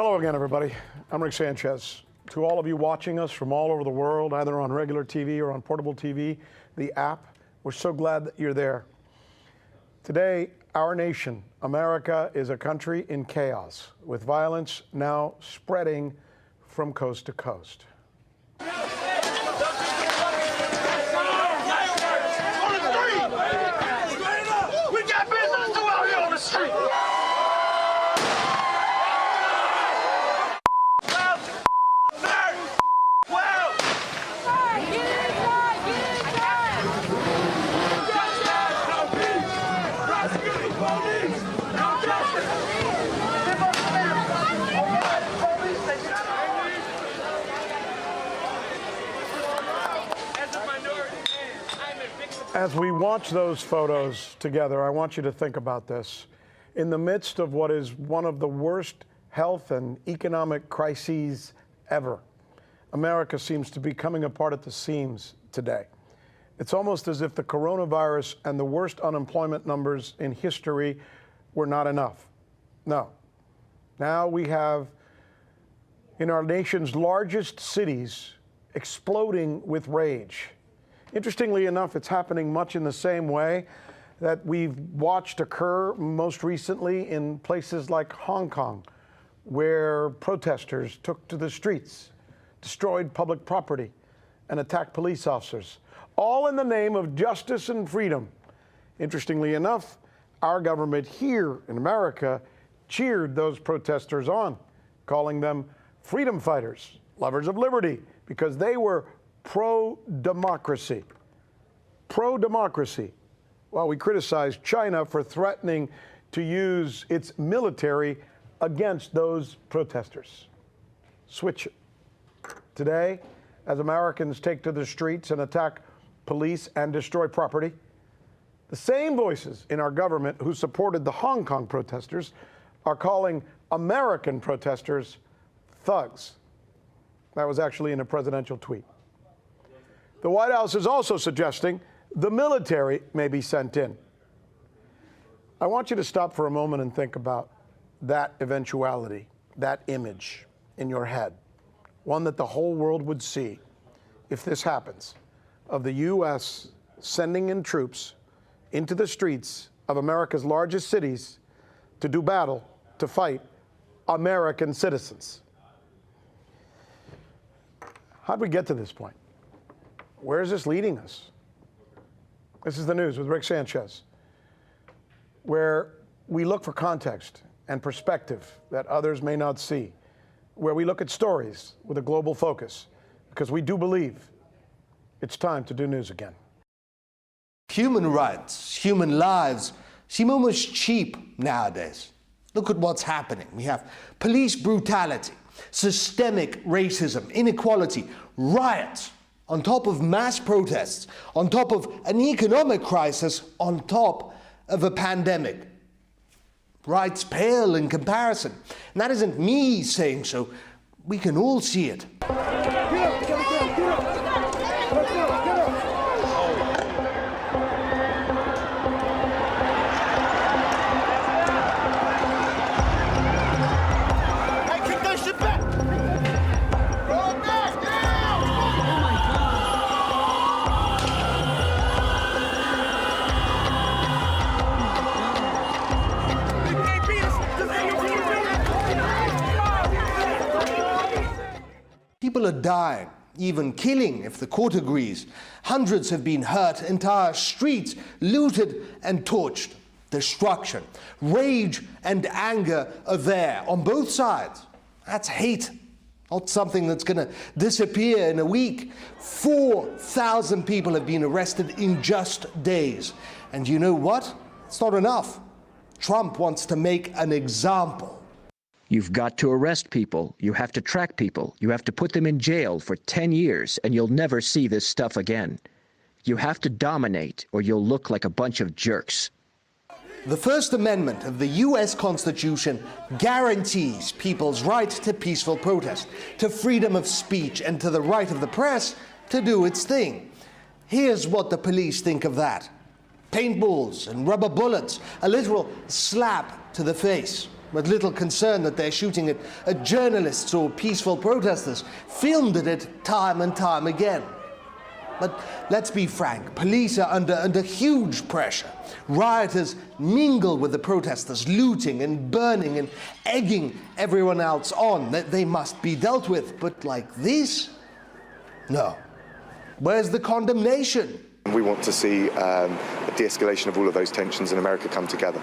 Hello again, everybody. I'm Rick Sanchez. To all of you watching us from all over the world, either on regular TV or on portable TV, the app, we're so glad that you're there. Today, our nation, America, is a country in chaos, with violence now spreading from coast to coast. We got business to do out here on the street. As we watch those photos together, I want you to think about this. In the midst of what is one of the worst health and economic crises ever, America seems to be coming apart at the seams today. It's almost as if the coronavirus and the worst unemployment numbers in history were not enough. No. Now we have, in our nation's largest cities, exploding with rage. Interestingly enough, it's happening much in the same way that we've watched occur most recently in places like Hong Kong, where protesters took to the streets, destroyed public property, and attacked police officers, all in the name of justice and freedom. Interestingly enough, our government here in America cheered those protesters on, calling them freedom fighters, lovers of liberty, because they were pro-democracy. Pro-democracy. While we criticized China for threatening to use its military against those protesters. Switch it. Today, as Americans take to the streets and attack police and destroy property, the same voices in our government who supported the Hong Kong protesters are calling American protesters thugs. That was actually in a presidential tweet. The White House is also suggesting the military may be sent in. I want you to stop for a moment and think about that eventuality, that image in your head, one that the whole world would see if this happens, of the U.S. sending in troops into the streets of America's largest cities to do battle, to fight American citizens. How'd we get to this point? Where is this leading us? This is the news with Rick Sanchez, where we look for context and perspective that others may not see, where we look at stories with a global focus, because we do believe it's time to do news again. Human rights, human lives seem almost cheap nowadays. Look at what's happening. We have police brutality, systemic racism, inequality, riots, on top of mass protests, on top of an economic crisis, on top of a pandemic. Rights pale in comparison. And that isn't me saying so. We can all see it. People are dying, even killing if the court agrees. Hundreds have been hurt, entire streets looted and torched. Destruction, rage and anger are there on both sides. That's hate, not something that's going to disappear in a week. 4,000 people have been arrested in just days. And you know what? It's not enough. Trump wants to make an example. You've got to arrest people. You have to track people. You have to put them in jail for 10 years, and you'll never see this stuff again. You have to dominate, or you'll look like a bunch of jerks. The First Amendment of the U.S. Constitution guarantees people's right to peaceful protest, to freedom of speech, and to the right of the press to do its thing. Here's what the police think of that. Paintballs and rubber bullets, a literal slap to the face. with little concern that they're shooting at journalists or peaceful protesters, filmed at it time and time again. But let's be frank, police are under huge pressure. Rioters mingle with the protesters, looting and burning and egging everyone else on. They must be dealt with, but like this? No. Where's the condemnation? We want to see a de-escalation of all of those tensions in America come together.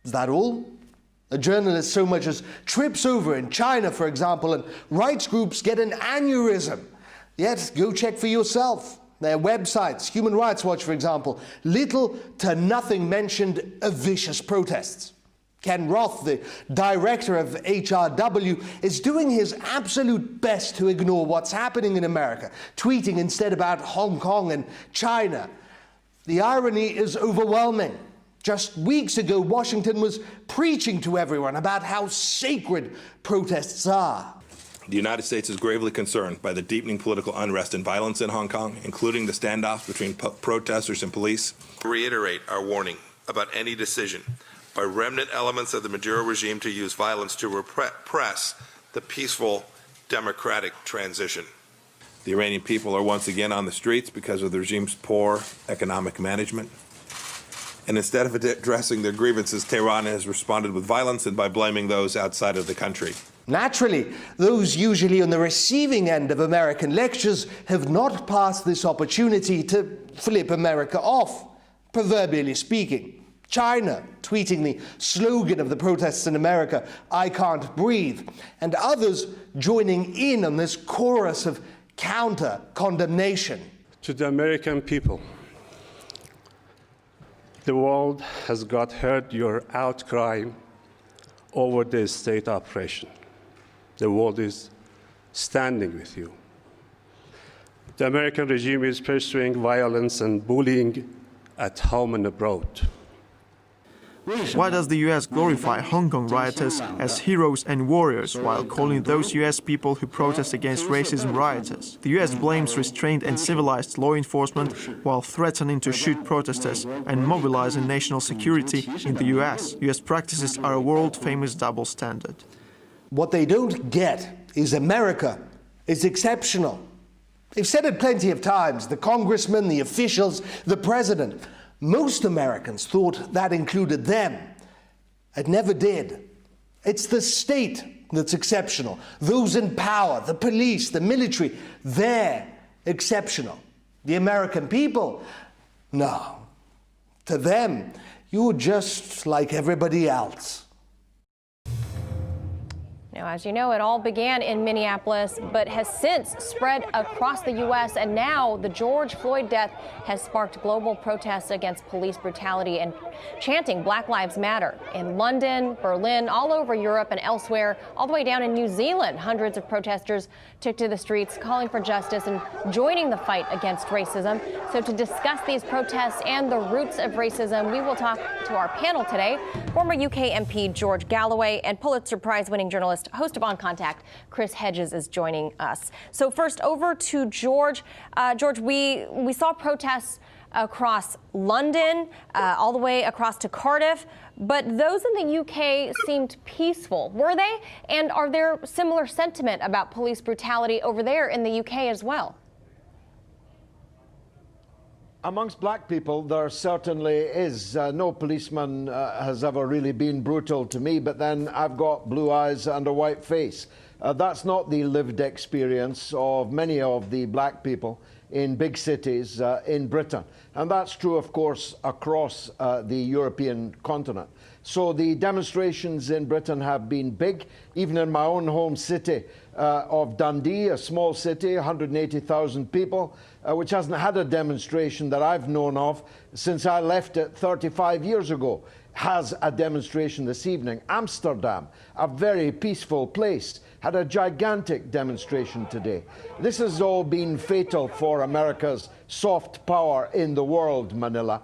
Is that all? A journalist so much as trips over in China, for example, and rights groups get an aneurysm. Yet, go check for yourself. Their websites, Human Rights Watch, for example, little to nothing mentioned of vicious protests. Ken Roth, the director of HRW, is doing his absolute best to ignore what's happening in America, tweeting instead about Hong Kong and China. The irony is overwhelming. Just weeks ago, Washington was preaching to everyone about how sacred protests are. The United States is gravely concerned by the deepening political unrest and violence in Hong Kong, including the standoffs between protesters and police. We reiterate our warning about any decision by remnant elements of the Maduro regime to use violence to repress the peaceful democratic transition. The Iranian people are once again on the streets because of the regime's poor economic management. And instead of addressing their grievances, Tehran has responded with violence and by blaming those outside of the country. Naturally, those usually on the receiving end of American lectures have not passed this opportunity to flip America off, proverbially speaking. China tweeting the slogan of the protests in America, "I can't breathe," and others joining in on this chorus of counter-condemnation. To the American people, the world has heard your outcry over the state operation. The world is standing with you. The American regime is pursuing violence and bullying at home and abroad. Why does the US glorify Hong Kong rioters as heroes and warriors while calling those US people who protest against racism rioters? The US blames restrained and civilized law enforcement while threatening to shoot protesters and mobilizing national security in the US. US practices are a world-famous double standard. What they don't get is America is exceptional. They've said it plenty of times, the congressmen, the officials, the president. Most Americans thought that included them. It never did. It's the state that's exceptional. Those in power, the police, the military, they're exceptional. The American people, no. To them, you're just like everybody else. Now, as you know, it all began in Minneapolis, but has since spread across the U.S., and now the George Floyd death has sparked global protests against police brutality and chanting Black Lives Matter in London, Berlin, all over Europe and elsewhere, all the way down in New Zealand. Hundreds of protesters took to the streets calling for justice and joining the fight against racism. So to discuss these protests and the roots of racism, we will talk to our panel today, former UK MP George Galloway and Pulitzer Prize-winning journalist, host of On Contact, Chris Hedges is joining us. So first, over to George. George, we saw protests across London, all the way across to Cardiff, but those in the UK seemed peaceful. Were they? And are there similar sentiment about police brutality over there in the UK as well? Amongst black people, there certainly is. No policeman has ever really been brutal to me, but then I've got blue eyes and a white face. That's not the lived experience of many of the black people in big cities in Britain. And that's true, of course, across the European continent. So the demonstrations in Britain have been big. Even in my own home city of Dundee, a small city, 180,000 people, which hasn't had a demonstration that I've known of since I left it 35 years ago, has a demonstration this evening. Amsterdam, a very peaceful place, had a gigantic demonstration today. This has all been fatal for America's soft power in the world, Manila.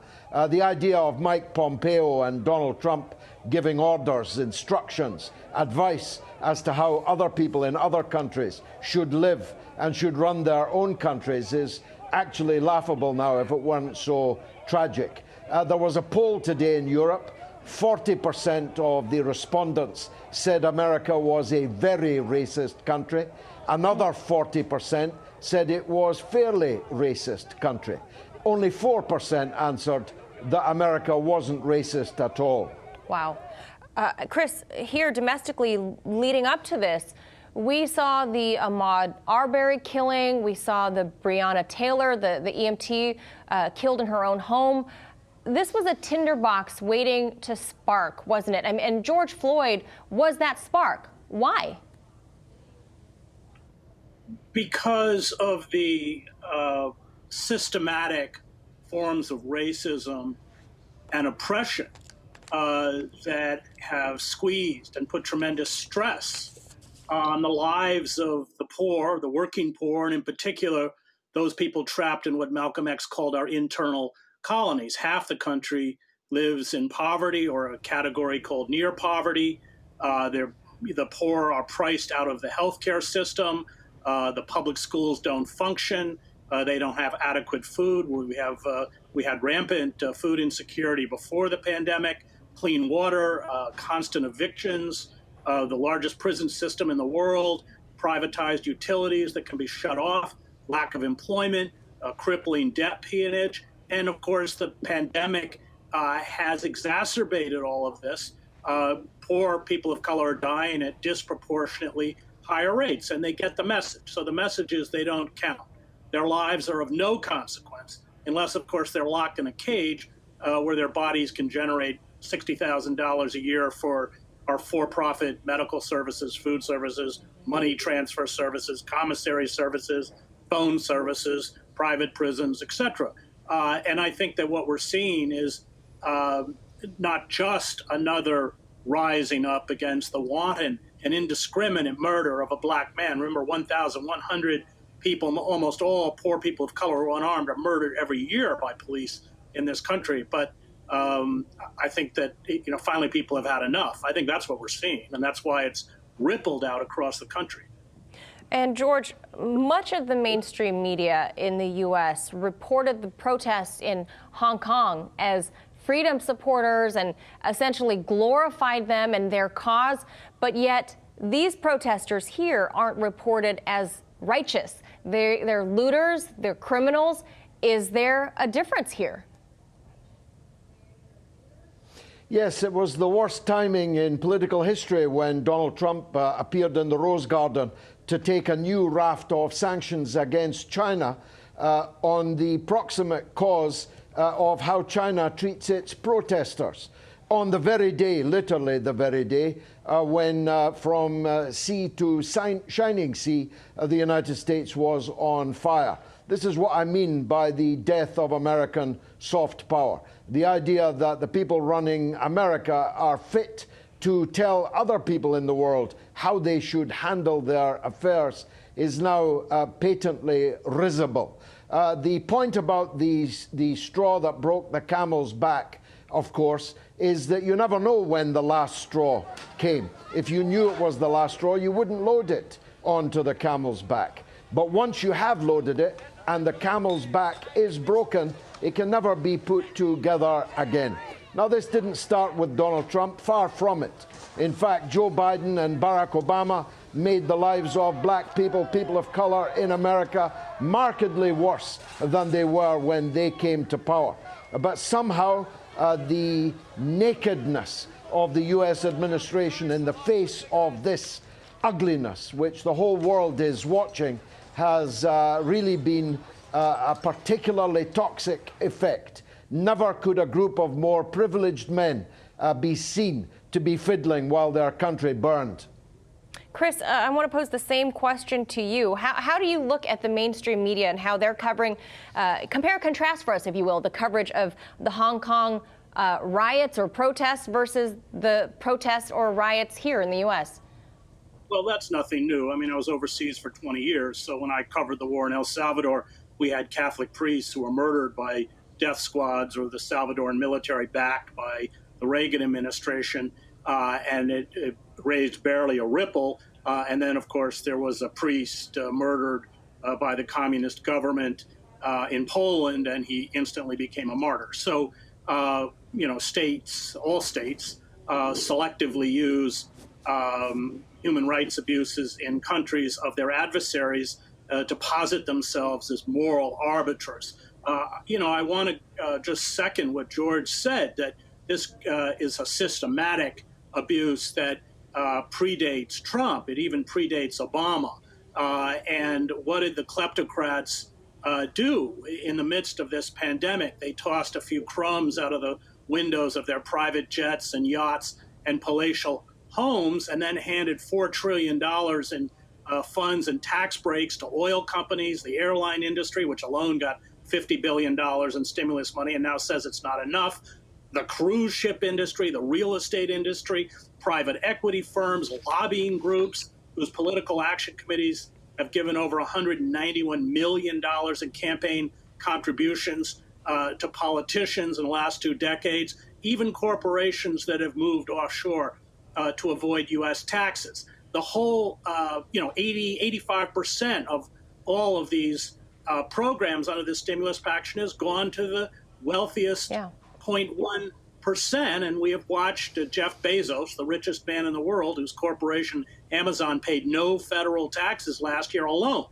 The idea of Mike Pompeo and Donald Trump giving orders, instructions, advice as to how other people in other countries should live and should run their own countries is actually laughable now if it weren't so tragic. There was a poll today in Europe. 40% of the respondents said America was a very racist country. Another 40% said it was fairly racist country. Only 4% answered that America wasn't racist at all. Wow. Chris, here domestically, leading up to this, we saw the Ahmaud Arbery killing. We saw the Breonna Taylor, the EMT, killed in her own home. This was a tinderbox waiting to spark, wasn't it? And George Floyd was that spark. Why? Because of the systematic forms of racism and oppression that have squeezed and put tremendous stress on the lives of the poor, the working poor, and in particular, those people trapped in what Malcolm X called our internal colonies. Half the country lives in poverty or a category called near poverty. The poor are priced out of the healthcare system. The public schools don't function. They don't have adequate food. We had rampant food insecurity before the pandemic, clean water, constant evictions, the largest prison system in the world, privatized utilities that can be shut off, lack of employment, crippling debt peonage. And of course, the pandemic has exacerbated all of this. Poor people of color are dying at disproportionately higher rates, and they get the message. So the message is they don't count. Their lives are of no consequence, unless, of course, they're locked in a cage where their bodies can generate $60,000 a year for our for-profit medical services, food services, money transfer services, commissary services, phone services, private prisons, etc. And I think that what we're seeing is not just another rising up against the wanton and indiscriminate murder of a black man. Remember, 1,100 people, almost all poor people of color who are unarmed, are murdered every year by police in this country. But I think that, finally people have had enough. I think that's what we're seeing, and that's why it's rippled out across the country. And George, much of the mainstream media in the U.S. reported the protests in Hong Kong as freedom supporters and essentially glorified them and their cause, but yet these protesters here aren't reported as righteous. They're looters, they're criminals. Is there a difference here? Yes, it was the worst timing in political history when Donald Trump appeared in the Rose Garden to take a new raft of sanctions against China on the proximate cause of how China treats its protesters. On the very day, literally the very day, when from sea to shining sea, the United States was on fire. This is what I mean by the death of American soft power. The idea that the people running America are fit to tell other people in the world how they should handle their affairs is now patently risible. The point about the straw that broke the camel's back, of course, is that you never know when the last straw came. If you knew it was the last straw, you wouldn't load it onto the camel's back. But once you have loaded it and the camel's back is broken, it can never be put together again. Now, this didn't start with Donald Trump, far from it. In fact, Joe Biden and Barack Obama made the lives of black people, people of color in America, markedly worse than they were when they came to power. But somehow, the nakedness of the U.S. administration in the face of this ugliness, which the whole world is watching, has really been a particularly toxic effect. Never could a group of more privileged men be seen to be fiddling while their country burned. Chris, I want to pose the same question to you. How do you look at the mainstream media and how they're covering, compare and contrast for us, if you will, the coverage of the Hong Kong riots or protests versus the protests or riots here in the U.S.? Well, that's nothing new. I mean, I was overseas for 20 years, so when I covered the war in El Salvador, we had Catholic priests who were murdered by death squads or the Salvadoran military backed by the Reagan administration, and it raised barely a ripple. And then, of course, there was a priest murdered by the communist government in Poland, and he instantly became a martyr. So states, all states, selectively use human rights abuses in countries of their adversaries to posit themselves as moral arbiters. I want to just second what George said, that this is a systematic abuse that predates Trump. It even predates Obama. And what did the kleptocrats do in the midst of this pandemic? They tossed a few crumbs out of the windows of their private jets and yachts and palatial homes, and then handed $4 trillion in funds and tax breaks to oil companies, the airline industry, which alone got $50 billion in stimulus money and now says it's not enough, the cruise ship industry, the real estate industry, private equity firms, lobbying groups whose political action committees have given over $191 million in campaign contributions to politicians in the last 2 decades, even corporations that have moved offshore to avoid U.S. taxes. The whole, 85% of all of these programs under the stimulus package has gone to the wealthiest 0.1%. And we have watched Jeff Bezos, the richest man in the world, whose corporation Amazon paid no federal taxes last year alone,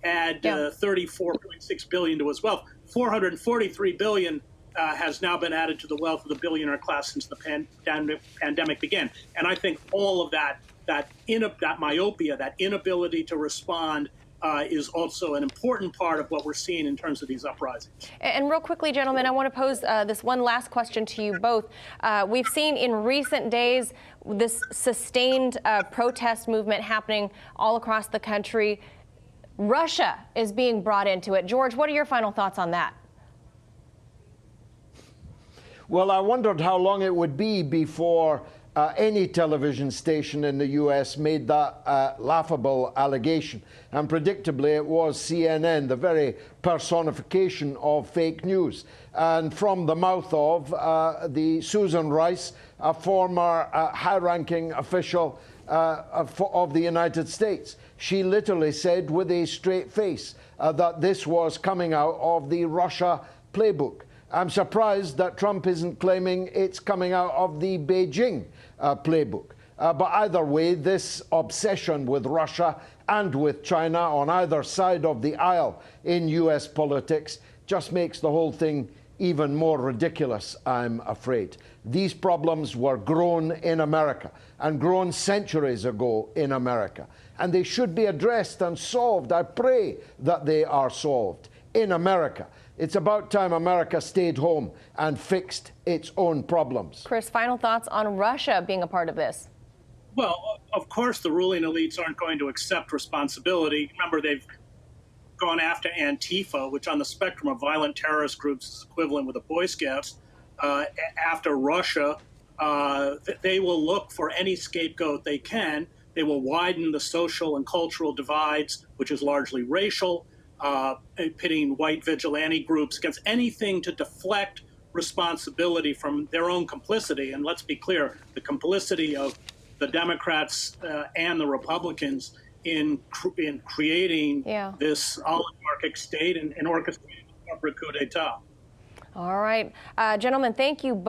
add $34.6 billion to his wealth. $443 billion has now been added to the wealth of the billionaire class since the pandemic began. And I think all of that myopia, that inability to respond, is also an important part of what we're seeing in terms of these uprisings. And real quickly, gentlemen, I want to pose this one last question to you both. We've seen in recent days this sustained protest movement happening all across the country. Russia is being brought into it. George, what are your final thoughts on that? Well, I wondered how long it would be before any television station in the U.S. made that laughable allegation. And predictably, it was CNN, the very personification of fake news. And from the mouth of the Susan Rice, a former high-ranking official of the United States. She literally said with a straight face that this was coming out of the Russia playbook. I'm surprised that Trump isn't claiming it's coming out of the Beijing playbook. But either way, this obsession with Russia and with China on either side of the aisle in U.S. politics just makes the whole thing even more ridiculous, I'm afraid. These problems were grown in America and grown centuries ago in America. And they should be addressed and solved. I pray that they are solved in America. It's about time America stayed home and fixed its own problems. Chris, final thoughts on Russia being a part of this? Well, of course, the ruling elites aren't going to accept responsibility. Remember, they've gone after Antifa, which on the spectrum of violent terrorist groups is equivalent with the Boy Scouts. After Russia, they will look for any scapegoat they can. They will widen the social and cultural divides, which is largely racial, pitting white vigilante groups against anything to deflect responsibility from their own complicity. And let's be clear, the complicity of the Democrats and the Republicans in creating this oligarchic state and orchestrating a corporate coup d'etat. All right. Gentlemen, thank you both.